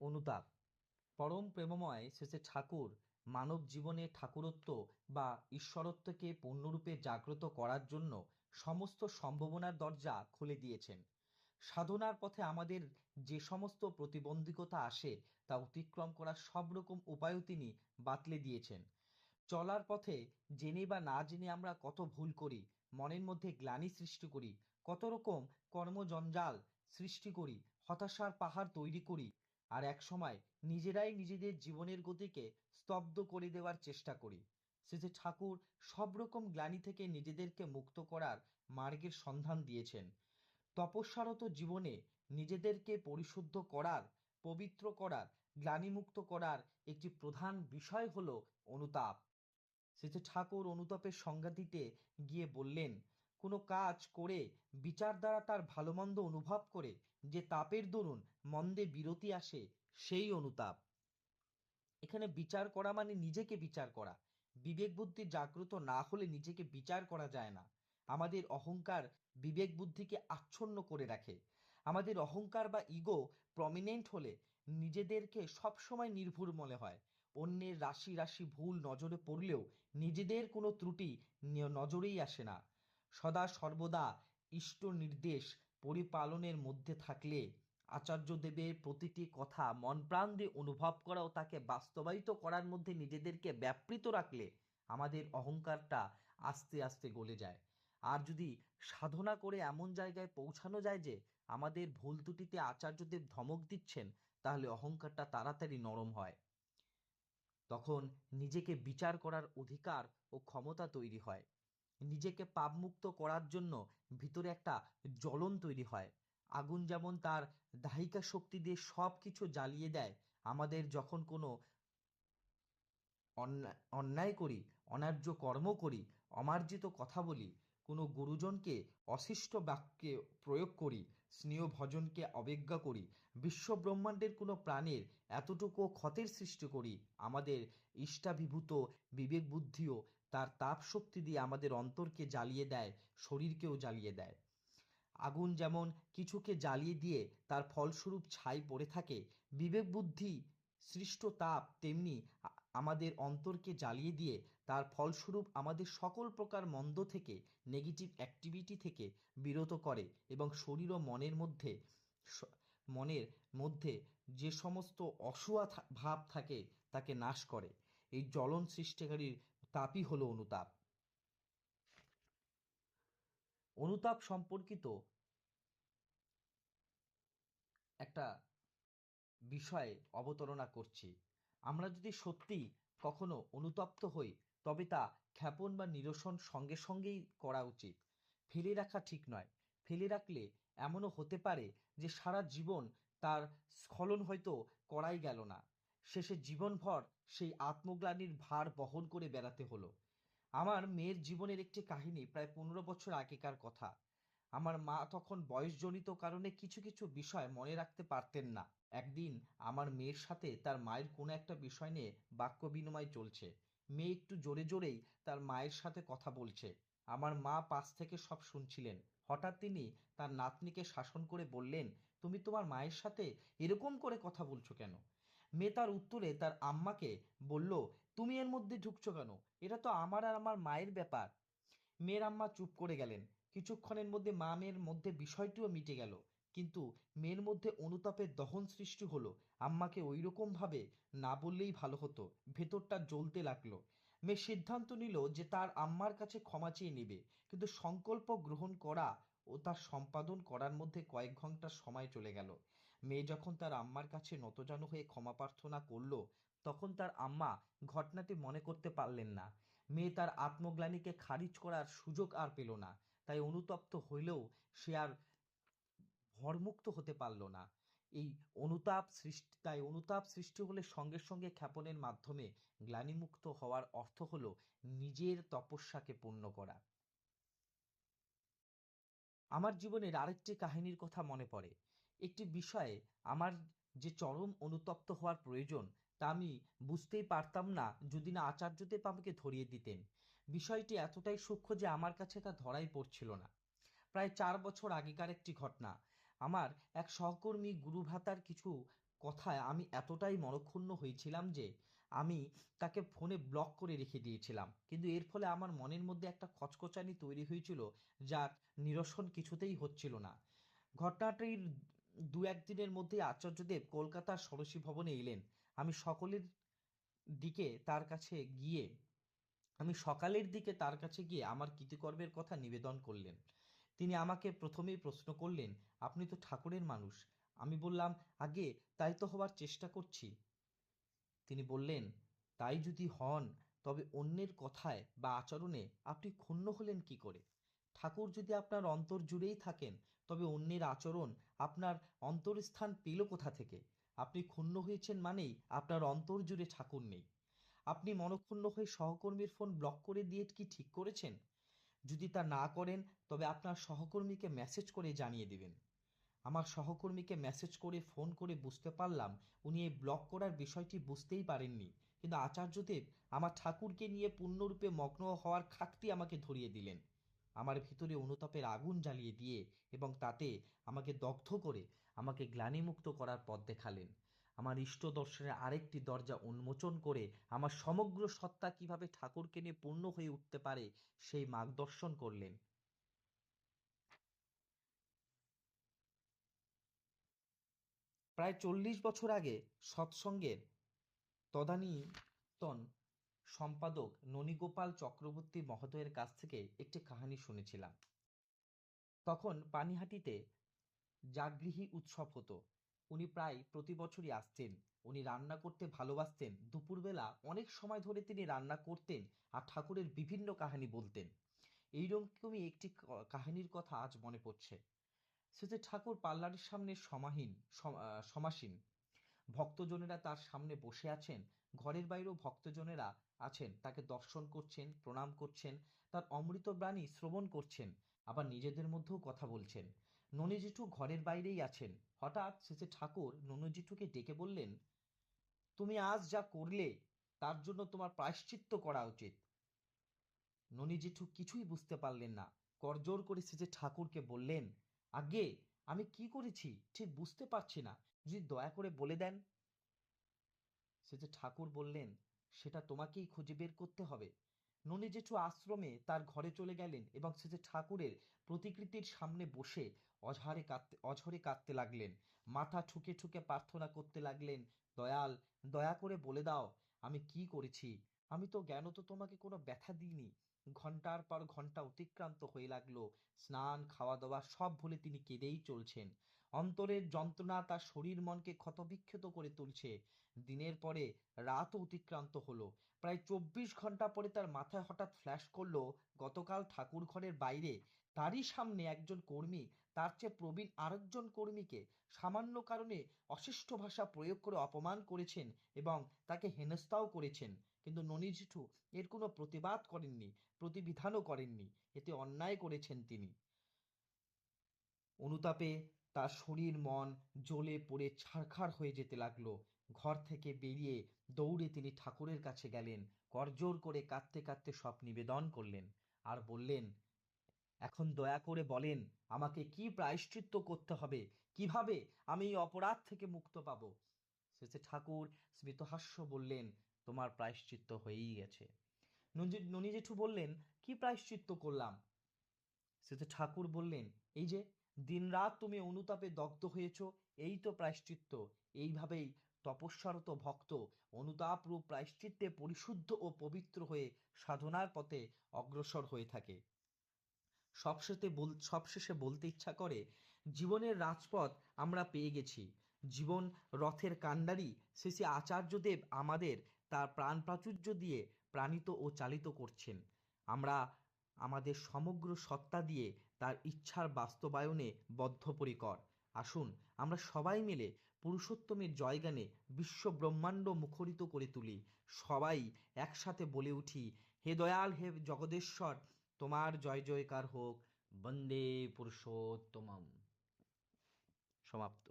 অনুতাপ। পরম প্রেমময় শেষে ঠাকুর মানব জীবনে ঠাকুরত্ব বা ঈশ্বরত্বকে পূর্ণরূপে জাগ্রত করার জন্য সমস্ত সম্ভাবনার দরজা খুলে দিয়েছেন। সাধনার পথে আমাদের যে সমস্ত প্রতিবন্ধকতা আসে তা অতিক্রম করার সব রকম উপায়ও তিনি বাতলে দিয়েছেন। চলার পথে জেনে বা না জেনে আমরা কত ভুল করি, মনের মধ্যে গ্লানি সৃষ্টি করি, কত রকম কর্মজঞ্জাল সৃষ্টি করি, হতাশার পাহাড় তৈরি করি, আর এক সময় নিজেরাই নিজেদের জীবনের গতিকে স্তব্ধ করে দেওয়ার চেষ্টা করি। শ্রী ঠাকুর সব রকম গ্লানি থেকে নিজেদেরকে মুক্ত করার মার্গের সন্ধান দিয়েছেন। তপস্যারত জীবনে নিজেদেরকে পরিশুদ্ধ করার, পবিত্র করার, গ্লানিমুক্ত করার একটি প্রধান বিষয় হলো অনুতাপ। শ্রী ঠাকুর অনুতাপের সংজ্ঞা দিতে গিয়ে বললেন, কোনো কাজ করে বিচার দ্বারা তার ভালো মন্দ অনুভব করে যে তাপের দরুন মন্দে বিরতি আসে, সেই অনুতাপ। এখানে বিচার করা মানে নিজেকে বিচার করা। বিবেক বুদ্ধি জাগ্রত না হলে নিজেকে বিচার করা যায় না। আমাদের অহংকার বিবেক বুদ্ধিকে আচ্ছন্ন করে রাখে। আমাদের অহংকার বা ইগো প্রমিনেন্ট হলে নিজেদেরকে সবসময় নির্ভুল মনে হয়। অন্যের রাশি রাশি ভুল নজরে পড়লেও নিজেদের কোনো ত্রুটি নজরেই আসে না। সদা সর্বদা ইষ্ট নির্দেশ পরিপালনের মধ্যে থাকলে, আচার্যদেবের প্রতিটি কথা মন প্রাণ দিয়ে অনুভব করা ও তাকে বাস্তবায়িত করার মধ্যে নিজেদেরকে ব্যাপৃত রাখলে আমাদের অহংকারটা আস্তে আস্তে গলে যায়। আর যদি সাধনা করে এমন জায়গায় পৌঁছানো যায় যে আমাদের ভুল ত্রুটিতে আচার্যদেব ধমক দিচ্ছেন, তাহলে অহংকারটা তাড়াতাড়ি নরম হয়। তখন নিজেকে বিচার করার অধিকার ও ক্ষমতা তৈরি হয়। নিজেকে পাপমুক্ত করার জন্য ভিতরে একটা জ্বলন তৈরি হয়। আগুন যেমন তার দাহিকা শক্তি দিয়ে সব কিছু জ্বালিয়ে দেয়, আমাদের যখন কোনো অন্যায় করি, অন্যায্য কর্ম করি, অমার্জিত কথা বলি, কোনো গুরুজনকে অশিষ্ট বাক্যে প্রয়োগ করি, স্নেহ ভজনকে অবজ্ঞা করি, বিশ্ব ব্রহ্মাণ্ডের কোনো প্রাণের এতটুকু ক্ষতের সৃষ্টি করি, আমাদের ইষ্টাভিভূত বিবেক বুদ্ধিও তার তাপ শক্তি দিয়ে আমাদের অন্তরকে জ্বালিয়ে দেয়, শরীরকেও জ্বালিয়ে দেয়। আগুন যেমন কিছুকে জ্বালিয়ে দিয়ে তার ফলস্বরূপ ছাই পড়ে থাকে, বিবেক বুদ্ধি সৃষ্ট তাপ তেমনি আমাদের অন্তরকে জ্বালিয়ে দিয়ে তার ফলস্বরূপ আমাদের সকল প্রকার মন্দ থেকে, নেগেটিভ অ্যাক্টিভিটি থেকে বিরত করে এবং শরীর ও মনের মধ্যে যে সমস্ত অসুয়া ভাব থাকে তাকে নাশ করে। এই জ্বলন সৃষ্টিকারীর তাপই হলো অনুতাপ। অনুতাপ সম্পর্কিত একটা বিষয়ে অবতারণা করছি। আমরা যদি সত্যি কখনো অনুতপ্ত হই, তবে তা ক্ষেপণ বা নিরসন সঙ্গে সঙ্গেই করা উচিত। ফেলে রাখা ঠিক নয়। ফেলে রাখলে এমনও হতে পারে যে সারা জীবন তার স্খলন হয়তো করাই গেল না, শেষে জীবনভর সেই আত্মগ্লানির ভার বহন করে বেড়াতে হলো। আমার মেয়ের জীবনের একটি কাহিনী প্রায় 15 বছর আগেকার কথা। আমার মা তখন বয়সজনিত কারণে কিছু কিছু বিষয় মনে রাখতে পারতেন না। একদিন আমার মেয়ের সাথে তার মায়ের কোনো একটা বিষয় নিয়ে বাক্য বিনিময় চলছে। মেয়ে একটু জোরে জোরেই তার মায়ের সাথে কথা বলছে। আমার মা পাশ থেকে সব শুনছিলেন। হঠাৎ তিনি তার নাতনিকে শাসন করে বললেন, তুমি তোমার মায়ের সাথে এরকম করে কথা বলছো কেন? মেয়ে তার উত্তরে তার আম্মাকে বলল, তুমি এর মধ্যে ঢুকছো কেন? এটা তো আমার আর আমার মায়ের ব্যাপার। মেয়ের আম্মা চুপ করে গেলেন। কিছুক্ষণের মধ্যে মা মেয়ের মধ্যে বিষয়টিও মিটে গেল, কিন্তু মেয়ের মধ্যে অনুতাপের দহন সৃষ্টি হলো। আম্মাকে ওই রকম ভাবে না বললেই ভালো হতো। ভেতরটা জ্বলতে লাগলো। মেয়ে সিদ্ধান্ত নিল যে তার আম্মার কাছে ক্ষমা চেয়ে নেবে, কিন্তু সংকল্প গ্রহণ করা ও তার সম্পাদন করার মধ্যে কয়েক ঘন্টা সময় চলে গেল। মেয়ে যখন তার আম্মার কাছে নতজানু হয়ে ক্ষমা প্রার্থনা করলো, তখন তার আম্মা ঘটনাটি মনে করতে পারলেন না। মেয়ে তার আত্মগ্লানিকে খারিজ করার সুযোগ আর পেল না। তাই অনুতপ্ত হইলেও সে আর ভরমুক্ত হতে পারল না। তাই অনুতাপ সৃষ্টি হলে সঙ্গে সঙ্গে ক্ষেপণের মাধ্যমে গ্লানিমুক্ত হওয়ার অর্থ হলো নিজের তপস্যাকে পূর্ণ করা। আমার জীবনের আরেকটি কাহিনীর কথা মনে পড়ে। একটি বিষয়ে আমার যে চরম অনুতপ্ত হওয়ার প্রয়োজন তা আমি বুঝতেই পারতাম না যদি না আচার্যদেব আমাকে ধরিয়ে দিতেন। বিষয়টি এতটাই সূক্ষ্ম যে আমার কাছে তা ধরাই পড়ছিল না। প্রায় 4 বছর আগেকার একটি ঘটনা। আমার এক সহকর্মী গুরুভ্রাতার কিছু কথায় আমি এতটাই মনক্ষুণ্ণ হয়েছিলাম যে আমি তাকে ফোনে ব্লক করে রেখে দিয়েছিলাম, কিন্তু এর ফলে আমার মনের মধ্যে একটা খচখচানি তৈরি হয়েছিল, যার নিরসন কিছুতেই হচ্ছিল না। ঘটনাটির দু একদিনের মধ্যেই আচার্যদেব কলকাতার ষোড়শী ভবনে এলেন। আমি সকলের দিকে তার কাছে গিয়ে আমি সকালের দিকে তার কাছে গিয়ে আমার কৃতকর্মের কথা নিবেদন করলেন। তিনি আমাকে প্রথমেই প্রশ্ন করলেন, আপনি তো ঠাকুরের মানুষ। আমি বললাম, আগে তাই তো হবার চেষ্টা করছি। তিনি বললেন, তাই যদি হন, তবে অন্যের কথায় বা আচরণে আপনি ক্ষুণ্ণ হলেন কি করে? ঠাকুর যদি আপনার অন্তর জুড়েই থাকেন, তবে অন্যের আচরণ আপনার অন্তরস্থান পেল কোথা থেকে? আপনি ক্ষুণ্ণ হয়েছেন মানেই আপনার অন্তর জুড়ে ঠাকুর নেই। আপনি মনক্ষুণ্ণ হয়ে সহকর্মীর ফোন ব্লক করে দিয়ে কি ঠিক করেছেন? যদি তা না করেন, তবে আপনার সহকর্মীকে মেসেজ করে জানিয়ে দিবেন। আমার সহকর্মীকে মেসেজ করে ফোন করে বুঝতে পারলাম উনি এই ব্লক করার বিষয়টি বুঝতেই পারেননি, কিন্তু আচার্যদেব আমার ঠাকুরকে নিয়ে পূর্ণরূপে মগ্ন হওয়ার খাকটি আমাকে ধরিয়ে দিলেন। আমার ভিতরে অনুতাপের আগুন জ্বালিয়ে দিয়ে এবং তাতে আমাকে দগ্ধ করে আমাকে গ্লানিমুক্ত করার পথ দেখালেন। আমার ইষ্ট দর্শনের আরেকটি দরজা উন্মোচন করে আমার সমগ্র সত্তা কিভাবে ঠাকুরকে নিয়ে পূর্ণ হয়ে উঠতে পারে সেই মার্গদর্শন করলেন। প্রায় 40 বছর আগে সৎসঙ্গের তদানীন্তন সম্পাদক ননীগোপাল চক্রবর্তী মহোদয়ের কাছ থেকে একটি কাহিনী শুনেছিলাম। তখন পানিহাটিতে জাগৃহী উৎসব হতো। উনি প্রায় প্রতি বছরই আসতেন। উনি রান্না করতে ভালোবাসতেন। দুপুরবেলা অনেক সময় ধরে তিনি রান্না করতেন আর ঠাকুরের বিভিন্ন কাহিনী বলতেন। এইরকমই একটি কাহিনীর কথা আজ মনে পড়ছে। শ্রীতে ঠাকুর পার্লারের সামনে সমাসীন। ভক্তজনেরা তার সামনে বসে আছেন। ঘরের বাইরেও ভক্তজনেরা আছেন, তাকে দর্শন করছেন, প্রণাম করছেন, তার অমৃত বাণী শ্রবণ করছেন, আবার নিজেদের মধ্যেও কথা বলছেন। ননী জেঠু ঘরের বাইরেই আছেন। হঠাৎ শেষে ঠাকুর ননী জেঠুকে ডেকে বললেন, তুমি আজ যা করলে তার জন্য তোমার প্রায়শ্চিত্ত করা উচিত। ননী জেঠু কিছুই বুঝতে পারলেন না। করজোর করে শেষে ঠাকুরকে বললেন, আগে আমি কি করেছি ঠিক বুঝতে পারছি না, যদি দয়া করে বলে দেন। সেজে ঠাকুর বললেন, সেটা তোমাকেই খুঁজে বের করতে হবে। ননী জেঠু আশ্রমে তার ঘরে চলে গেলেন এবং সেজে ঠাকুরের প্রতিকৃতির সামনে বসে অঝরে কাঁদতে লাগলেন। মাথা ঠুকে ঠুকে প্রার্থনা করতে লাগলেন, দয়াল, দয়া করে বলে দাও আমি কি করেছি। আমি তো জ্ঞানত তোমাকে কোনো ব্যথা দিইনি। ঘন্টার পর ঘন্টা অতিক্রান্ত হয়ে লাগলো। স্নান, খাওয়া দাওয়া সব ভুলে তিনি কেঁদেই চলছেন। অন্তরের যন্ত্রণা তার শরীর মনকে ক্ষতবিক্ষত করে তুলছে। দিনের পরে রাতও অতিক্রান্ত হলো। প্রায় 24 ঘন্টা পরে তার মাথায় হঠাৎ ফ্ল্যাশ করলো, গতকাল ঠাকুর ঘরের বাইরে তারই সামনে একজন কর্মী তার চেয়ে প্রবীণ আরেকজন কর্মীকে সামান্য কারণে অশিষ্ট ভাষা প্রয়োগ করে অপমান করেছেন এবং তাকে হেনস্থাও করেছেন। কিন্তু ননী জেঠু এর কোনো প্রতিবাদ করেননি, প্রতিবিধানও করেননি। এতে অন্যায় করেছেন তিনি। অনুতাপে তার শরীর মন জ্বলে পড়ে ছারখার হয়ে যেতে লাগলো। ঘর থেকে বেরিয়ে দৌড়ে তিনি ঠাকুরের কাছে গেলেন। করজোর করে কাঁদতে কাঁদতে সব নিবেদন করলেন আর বললেন, এখন দয়া করে বলেন আমাকে কি প্রায়শ্চিত্ত করতে হবে, কিভাবে আমি এই অপরাধ থেকে মুক্ত পাবো। শেষে ঠাকুর স্মিতহাস্য বললেন, তোমার প্রায়শ্চিত্ত হয়েই গেছে। ননী জেঠু বললেন, কি প্রায়শ্চিত্ত করলাম? শেষে ঠাকুর বললেন, এই যে দিনরাত তুমি অনুতাপে দগ্ধ হয়েছ, এই তো প্রায়শ্চিত্ত। এইভাবেই তপস্যারত ভক্ত অনুতাপ রূপ প্রায়শ্চিত্তে পরিশুদ্ধ ও পবিত্র হয়ে সাধনার পথে অগ্রসর হয়ে থাকে। সবশেষে বলতে ইচ্ছা করে, জীবনের রাজপথ আমরা পেয়ে গেছি। জীবন রথের কাণ্ডারি শেষে আচার্যদেব আমাদের তার প্রাণ প্রাচুর্য দিয়ে প্রাণিত ও চালিত করছেন। আমরা আমাদের সমগ্র সত্তা দিয়ে তার ইচ্ছার বাস্তবায়নে বদ্ধপরিকর। আসুন আমরা সবাই মিলে পুরুষোত্তমের জয়গানে বিশ্ব ব্রহ্মাণ্ড মুখরিত করে তুলি। সবাই একসাথে বলে উঠি, হে দয়াল, হে জগদেশ্বর, তোমার জয় জয়কার হোক। বন্দে পুরুষোত্তমম। সমাপ্ত।